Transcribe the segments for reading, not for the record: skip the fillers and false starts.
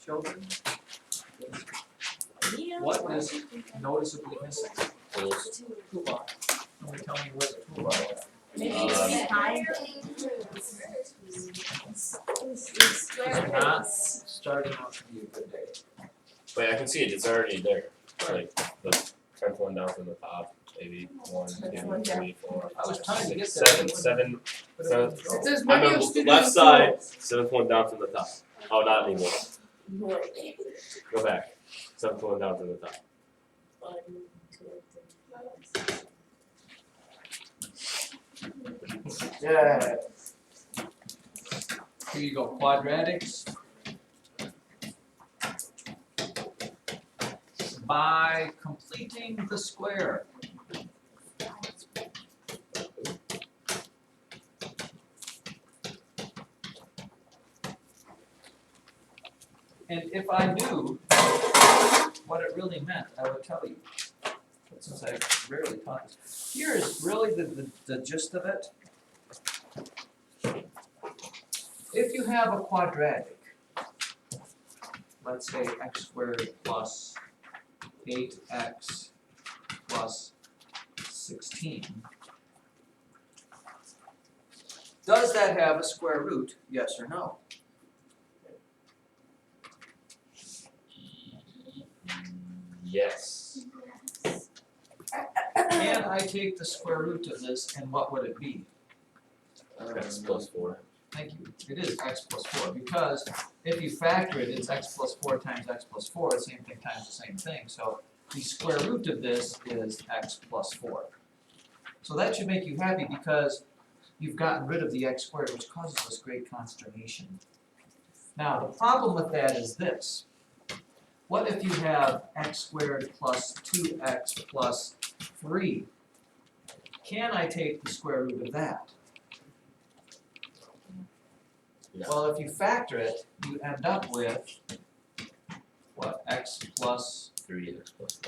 children? What is noticeably missing? Tools. Toolbar. Somebody tell me where the toolbar is. It's not starting out to be a good day. Wait, I can see it. It's already there. Like the 10th one down from the top. Maybe 1, 2, 3, 4. I was trying to get that. Seven. But it wouldn't So- go. There's I'm many on of the students left who- side. 7th one down from the top. Oh, not anymore. Go back. 7th one down from the top. Yeah. Here you go, quadratics. By completing the square. And if I knew what it really meant, I would tell you. But since I rarely taught this, here is really the gist of it. If you have a quadratic, let's say x squared plus 8x plus 16, does that have a square root, yes or no? Yes. Can I take the square root of this and what would it be? X plus 4. Thank you. It is x plus 4 because if you factor it, it's x plus 4 times x plus 4, the same thing times the same thing. So the square root of this is x plus 4. So that should make you happy because you've gotten rid of the x squared, which causes us great consternation. Now the problem with that is this. What if you have x squared plus 2x plus 3? Can I take the square root of that? No. Well, if you factor it, you end up with, what, x plus, 3x plus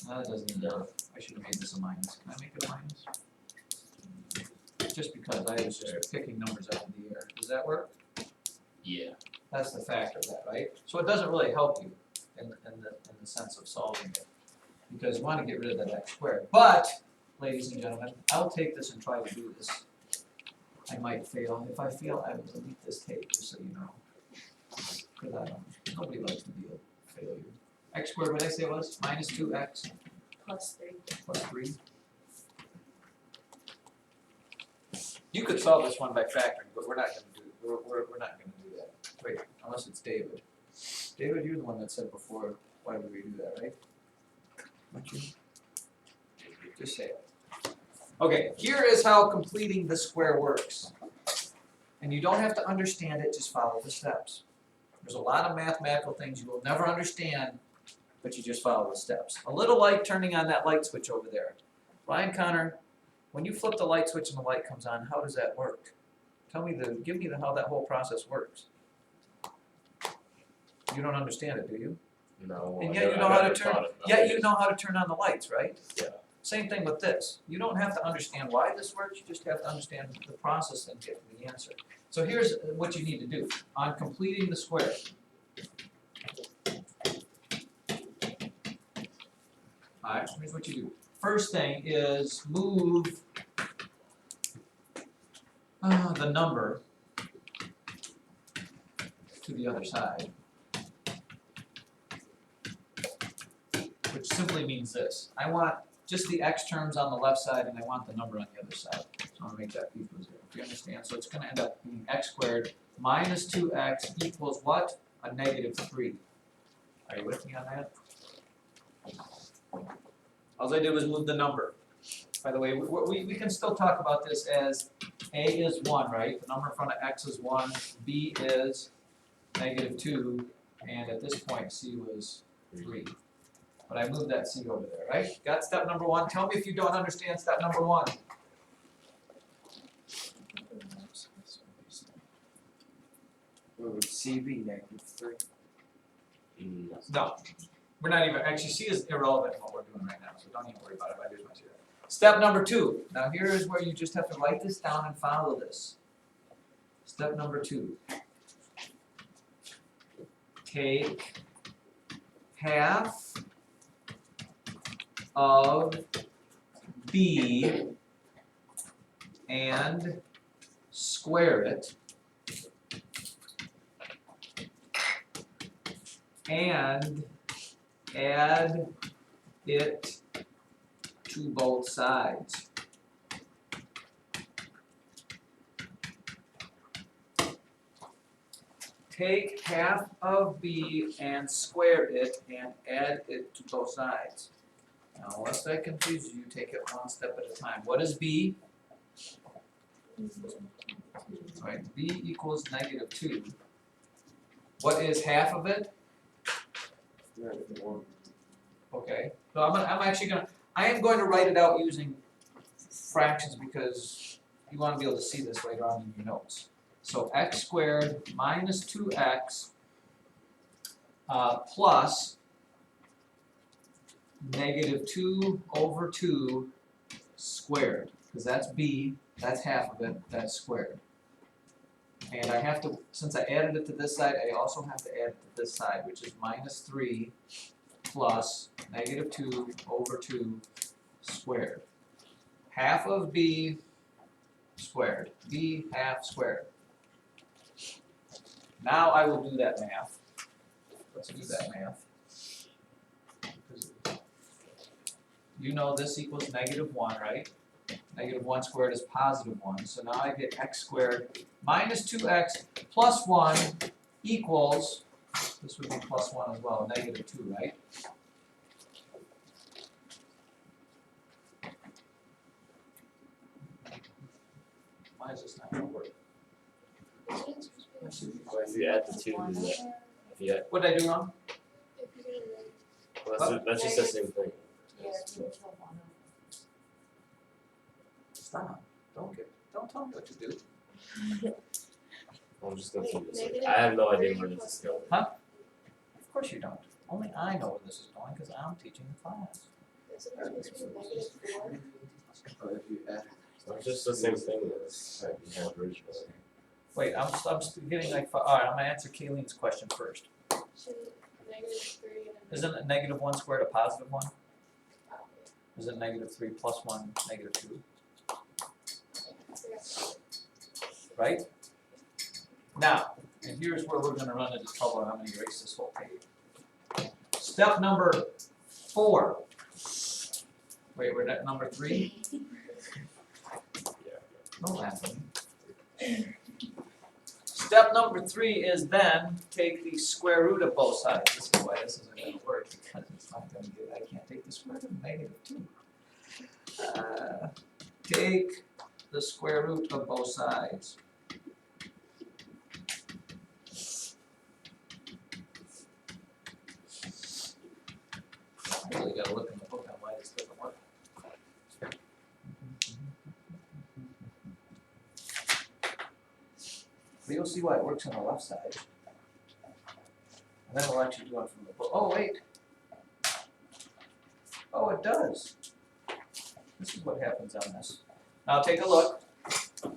1. that doesn't even work. I should have made this a minus. Can I make it a minus? Just because I was just picking numbers out of the air. Does that work? Yeah. That's the factor of that, right? So it doesn't really help you in the sense of solving it. Because you want to get rid of that x squared. But, ladies and gentlemen, I'll take this and try to do this. I might fail. If I fail, I will delete this tape, just so you know. Because nobody likes to deal with failure. X squared, what did I say it was? Minus 2x Plus 3. plus 3. You could solve this one by factoring, but we're not going to do. We're not going to do that. Wait, unless it's David. David, you're the one that said before. Why would we do that, right? Aren't you? Just say it. Okay, here is how completing the square works. And you don't have to understand it, just follow the steps. There's a lot of mathematical things you will never understand, but you just follow the steps. A little like turning on that light switch over there. Ryan Connor, when you flip the light switch and the light comes on, how does that work? Give me how that whole process works. You don't understand it, do you? No. And I yet you never- know I how to never turn. thought of Yet that. you know how to turn on the lights, right? Yeah. Same thing with this. You don't have to understand why this works. You just have to understand the process and get the answer. So here's what you need to do on completing the square. All right. Here's what you do. First thing is move the number to the other side, which simply means this. I want just the x terms on the left side, and I want the number on the other side. So I'm going to make that equal 0. Do you understand? So it's going to end up being x squared minus 2x equals what? A negative 3. Are you with me on that? All I did was move the number. By the way, we can still talk about this as a is 1, right? The number in front of x is 1, b is negative 2, and at this point c was 3. But I moved that c over there, right? Got step number 1? Tell me if you don't understand step number 1. What would C be, negative 3? No, we're not even, actually c is irrelevant in what we're doing right now, so don't even worry about it. I just want you to. Step number 2. Now here is where you just have to write this down and follow this. Step number 2. take half of b and square it and add it to both sides. Take half of b and square it and add it to both sides. Now, lest I confuse you, take it one step at a time. What is b? Right, b equals -2. What is half of it? Okay, so I am going to write it out using fractions because you want to be able to see this later on in your notes. So x squared minus 2x plus -2/2 squared, because that's b, that's half of it, that's squared. And I have to, since I added it to this side, I also have to add it to this side, which is -3 plus -2/2 squared. Half of b squared, b half squared. Now I will do that math. Let's do that math. You know this equals -1, right? -1 squared is +1. So now I get x squared minus 2x plus 1 equals, this would be plus 1 as well, -2, right? Why is this not going to work? If you add the 2 to that, if you add, What did I do wrong? well, that's just the same thing. Stop. Don't tell me what to do. I'm just gonna keep this. I have no idea where this is going. Of course you don't. Only I know where this is going because I'm teaching the class. It's just the same thing as we had originally. Wait, I'm still getting like, alright, I'm gonna answer Kayleen's question first. Isn't it -1 squared a +1? Isn't -3 plus 1 -2? Right? Now, and here's where we're gonna run into trouble, and I'm gonna erase this whole page. Step number 4. Wait, we're at number 3? No laughing. Step number 3 is then take the square root of both sides. This is why this isn't going to work, because it's not going to get, I can't take the square root of -2. Take the square root of both sides. I really got to look in the book on why this doesn't work. But you'll see why it works on the left side. And then we'll actually do it from the book. Oh, wait. Oh, it does. This is what happens on this. Now take a look. If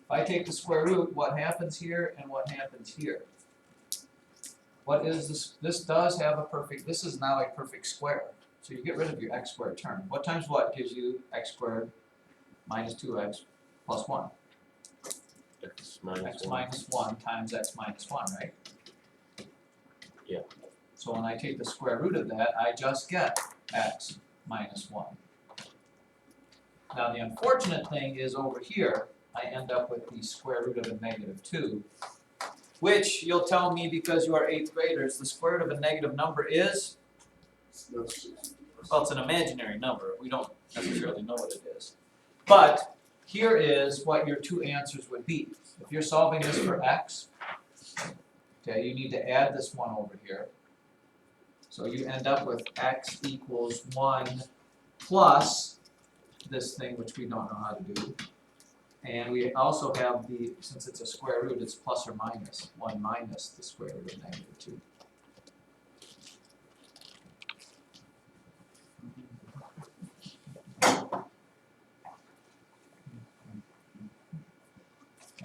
I take the square root, what happens here and what happens here? What is this? This does have a perfect, this is now a perfect square. So you get rid of your x squared term. What times what gives you x squared minus 2x plus 1? X minus X 1. minus 1 times x minus 1, right? Yeah. So when I take the square root of that, I just get x minus 1. Now the unfortunate thing is over here, I end up with the square root of a -2, which you'll tell me because you are 8th graders, the square root of a negative number is? Well, it's an imaginary number. We don't necessarily know what it is. But here is what your two answers would be. If you're solving this for x, okay, you need to add this one over here. So you end up with x equals 1 plus this thing, which we don't know how to do. And we also have the, since it's a square root, it's plus or minus. 1 minus the square root of -2.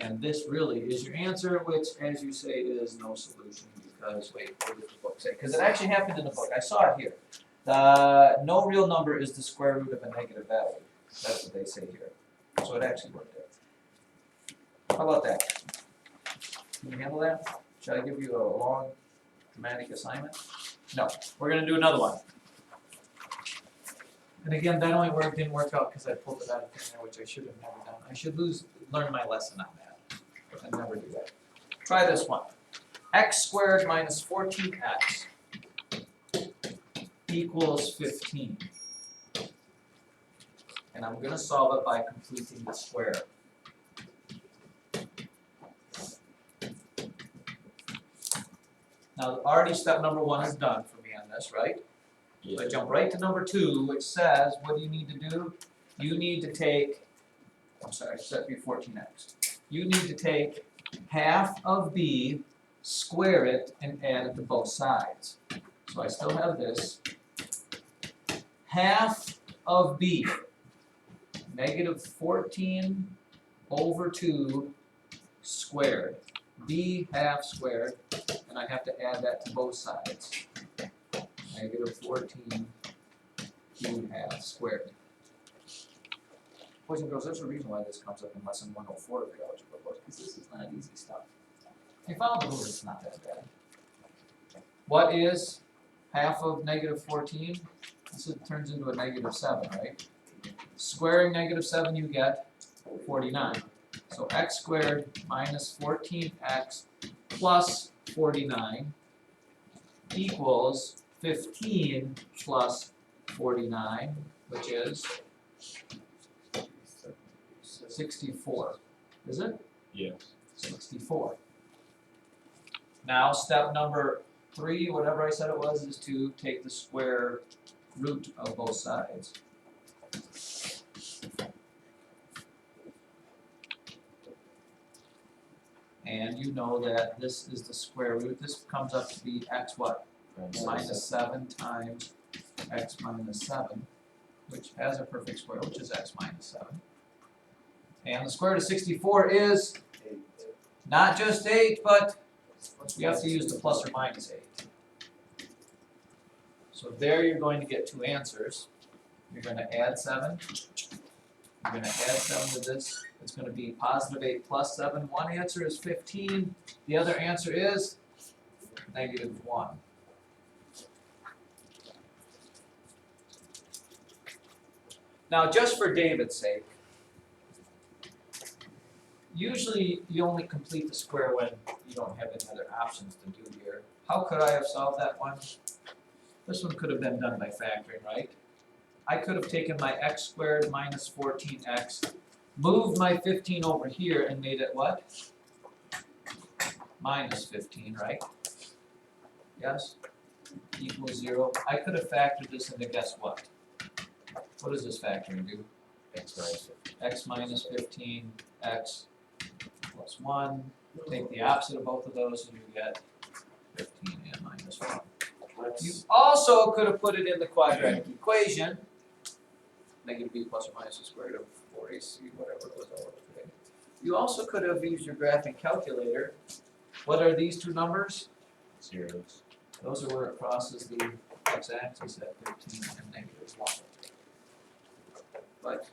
And this really is your answer, which, as you say, is no solution, because, wait, what does the book say? Because it actually happened in the book, I saw it here. No real number is the square root of a negative value. That's what they say here. So it actually worked out. How about that? Can you handle that? Should I give you a long, dramatic assignment? No, we're gonna do another one. And again, that only didn't work out because I pulled it out of thin air, which I should have never done. I should learn my lesson on that, and never do that. Try this one. X squared minus 14x equals 15. And I'm gonna solve it by completing the square. Now, already step number 1 is done for me on this, right? So I jump right to number 2, which says, what do you need to do? You need to take, I'm sorry, step be 14x. You need to take half of b, square it, and add it to both sides. So I still have this. Half of b, negative 14 over 2 squared. B half squared, and I have to add that to both sides. Negative 14 b half squared. Boys and girls, there's a reason why this comes up in lesson 104 of the algebra book, because this is not easy stuff. If you follow the rules, it's not that bad. What is half of negative 14? This turns into a negative 7, right? Squaring negative 7, you get 49. So x squared minus 14x plus 49 equals 15 plus 49, which is 64. Is it? Yes. 64. Now step number 3, whatever I said it was, is to take the square root of both sides. And you know that this is the square root. This comes up to be x what? Minus 7 times x minus 7, which has a perfect square, which is x minus 7. And the square root of 64 is not just 8, but we have to use the plus or minus 8. So there you're going to get 2 answers. You're going to add 7. You're going to add 7 to this. It's going to be positive 8 plus 7. One answer is 15. The other answer is negative 1. Now, just for David's sake, usually you only complete the square when you don't have any other options to do here. How could I have solved that one? This one could have been done by factoring, right? I could have taken my x squared minus 14x, moved my 15 over here and made it what? Minus 15, right? Yes? Equals 0. I could have factored this into guess what? What does this factoring do? X minus 15, x plus 1. Take the opposite of both of those and you get 15 and minus 1. You also could have put it in the quadratic equation. Negative b plus or minus the square root of 4ac, whatever it was over today. You also could have used your graphing calculator. What are these two numbers? Zeros. Those are where it crosses the x-axis at 13 and negative 1. But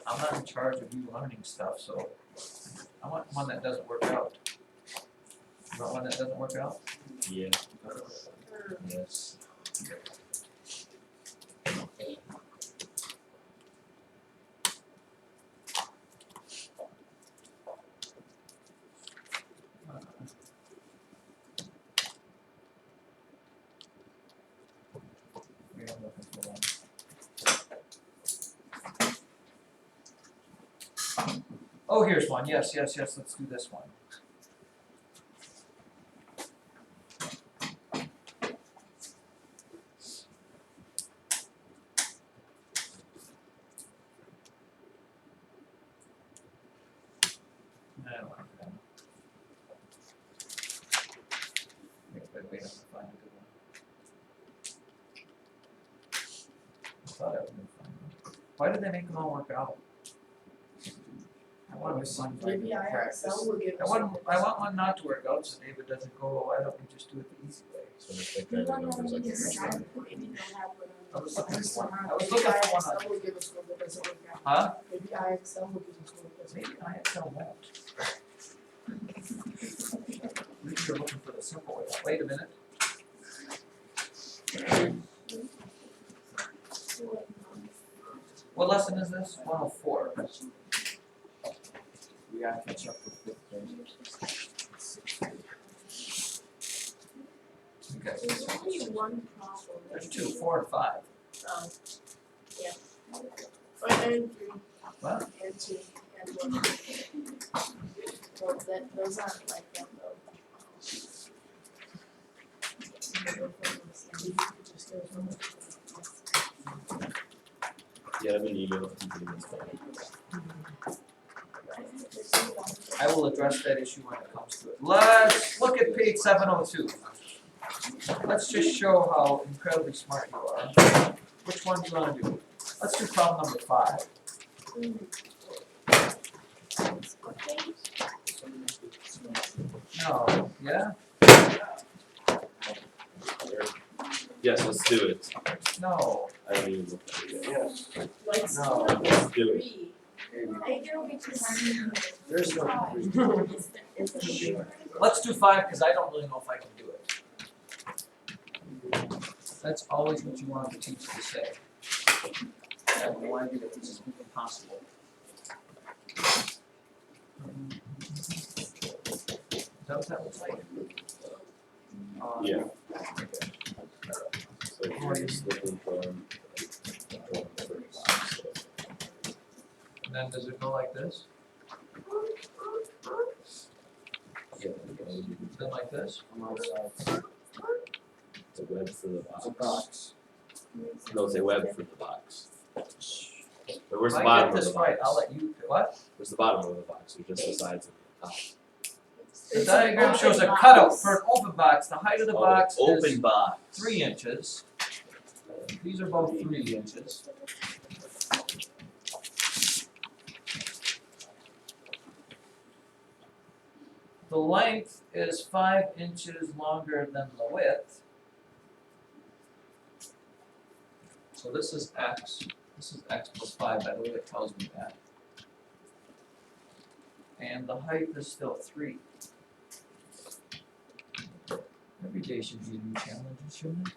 I'm not in charge of you learning stuff, so I want one that doesn't work out. You want one that doesn't work out? Yeah. Yes. I'm looking for one. Oh, here's one. Yes, let's do this one. I don't like that. Wait, I have to find a good one. I thought I was going to find one. Why did they make them all work out? I want this one Maybe practice. IXL will give I us. want one not to work out, so David doesn't go, why don't we just do it the easy way? So just take that in numbers like this. Maybe they'll have one. I was looking for one, I Maybe was looking for one IXL on, will give us one that doesn't work out. huh? Maybe IXL will give us one that doesn't. Maybe IXL won't. Maybe you're looking for the simple way, wait a minute. What lesson is this? 104. We gotta catch up with fifth grade. Okay, There's only one problem. there's 2, 4, and 5. Yeah. Or and 3. What? And 2, and 1. Well, those aren't like that though. Yeah, I have an email. I will address that issue when it comes to it. Let's look at page 702. Let's just show how incredibly smart you are. Which one do you want to do? Let's do problem number 5. No, yeah? Yes, let's do it. No. I don't even look at it yet. Let's No. Let's do it. 3. There's no three. Let's do 5 because I don't really know if I can do it. That's always what you want the teacher to say. I have no idea if this is even possible. Is that what that looks like? Yeah. So you're just looking for one first. And then does it go like this? Yeah. Then like this? On all sides. It's a web for the box. It's a box. No, it's a web for the box. But where's the If I bottom get of the this box? right, I'll let you, what? Where's the bottom of the box? Or just the sides and the top? The diagram shows a cutout for an open box. The height of the box is Open box. 3 inches. These are both 3 inches. The length is 5 inches longer than the width. So this is x. This is x plus 5, by the way, it tells me that. And the height is still 3. Every day should be a new challenge, shouldn't it?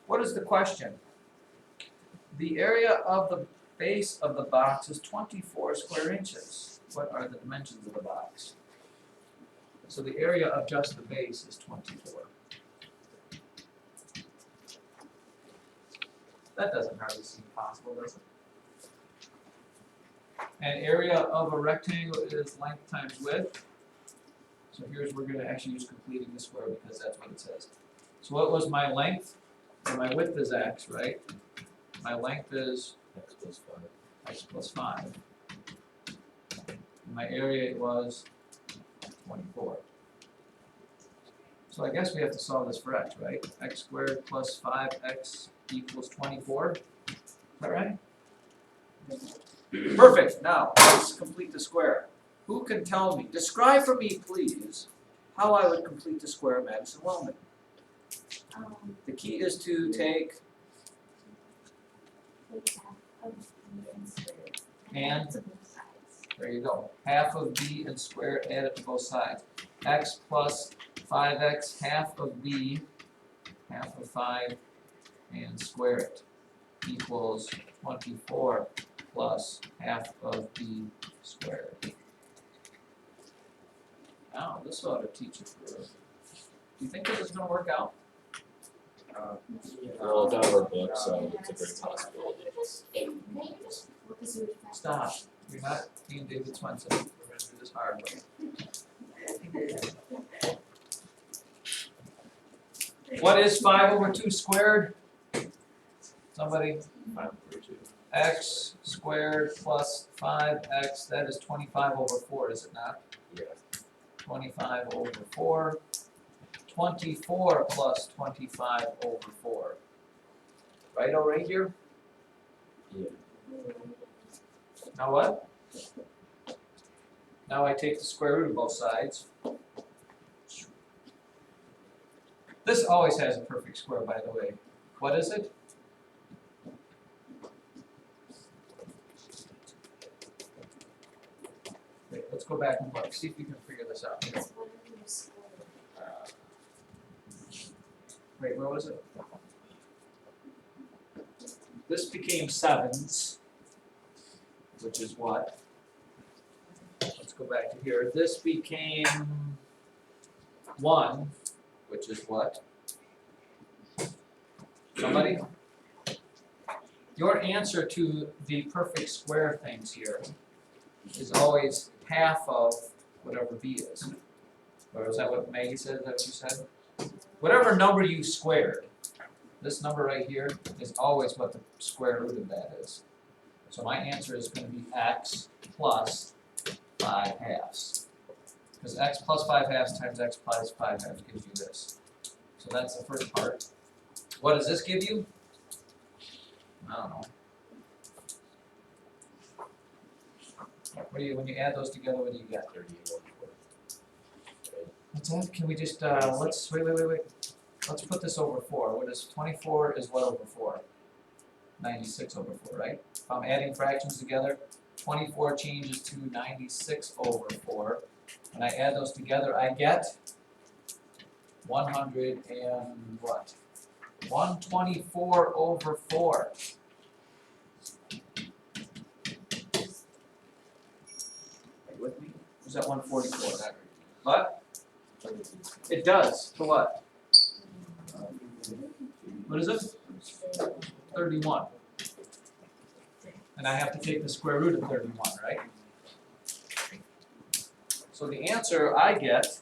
What is the question? The area of the base of the box is 24 square inches. What are the dimensions of the box? So the area of just the base is 24. That doesn't hardly seem possible, does it? And area of a rectangle is length times width. So here's, we're gonna actually use completing the square because that's what it says. So what was my length? So my width is x, right? My length is X plus 5. x plus 5. And my area was 24. So I guess we have to solve this for x, right? X squared plus 5x equals 24. Is that right? Perfect. Now, let's complete the square. Who can tell me, describe for me, please, how I would complete the square of Madison Wellman? The key is to take and, there you go, half of b and square, add it to both sides. X plus 5x, half of b, half of 5, and square it, equals 24 plus half of b squared. Now, this ought to teach it for, do you think this is going to work out? Well, it's out of our book, so it's a great possibility. Stop. You're not being David Swenson. We're going to do this hard way. What is 5 over 2 squared? Somebody? 5 over 2. X squared plus 5x, that is 25 over 4, is it not? Yeah. 25 over 4. 24 plus 25 over 4. Right, oh reindeer? Yeah. Now what? Now I take the square root of both sides. This always has a perfect square, by the way. What is it? Wait, let's go back and look, see if you can figure this out. Wait, where was it? This became sevens, which is what? Let's go back to here. This became 1, which is what? Somebody? Your answer to the perfect square things here is always half of whatever b is. Or is that what Maggie said? Is that what you said? Whatever number you squared, this number right here is always what the square root of that is. So my answer is going to be x plus 5 halves. Because x plus 5 halves times x plus 5 halves gives you this. So that's the first part. What does this give you? I don't know. What do you, when you add those together, what do you get? 38 over 4. What's that? Can we just, let's, wait. Let's put this over 4. What is 24 is what over 4? 96 over 4, right? If I'm adding fractions together, 24 changes to 96 over 4. When I add those together, I get 100 and what? 124 over 4. Are you with me? Or is that 144? That what? It does. To what? What is it? 31. And I have to take the square root of 31, right? So the answer I get,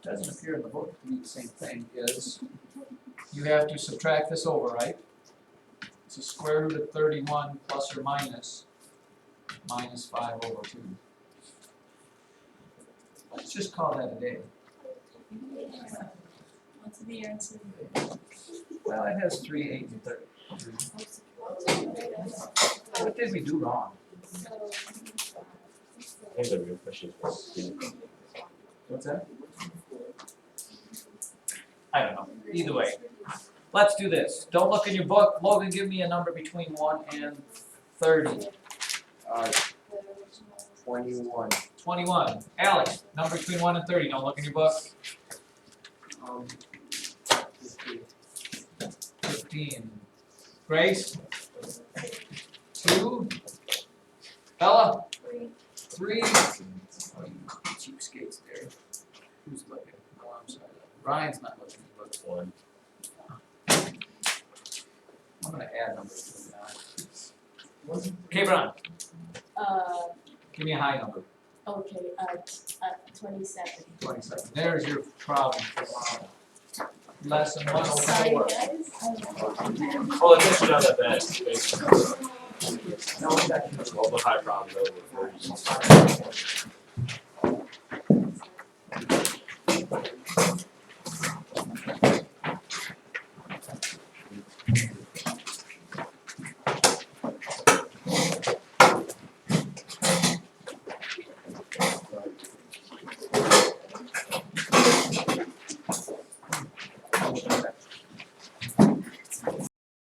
doesn't appear in the book to be the same thing, is you have to subtract this over, right? It's the square root of 31 plus or minus 5 over 2. Let's just call that a day. What's the answer? Well, it has 3, 8, and 30. What did we do wrong? I think the real question is What's that? I don't know. Either way. Let's do this. Don't look in your book. Logan, give me a number between 1 and 30. 21. 21. Alex, number between 1 and 30. Don't look in your book. 15. Grace? 2. Bella? 3. Oh, you cheapskates there. Who's looking? Oh, I'm sorry. Brian's not looking at books. 1. I'm going to add numbers to that. Okay, Brian. Give me a high number. Okay, 27. 27. There's your problem for tomorrow. Lesson Sorry 104. guys. Well, I guess you're not that bad. Basically. Well, the high probability.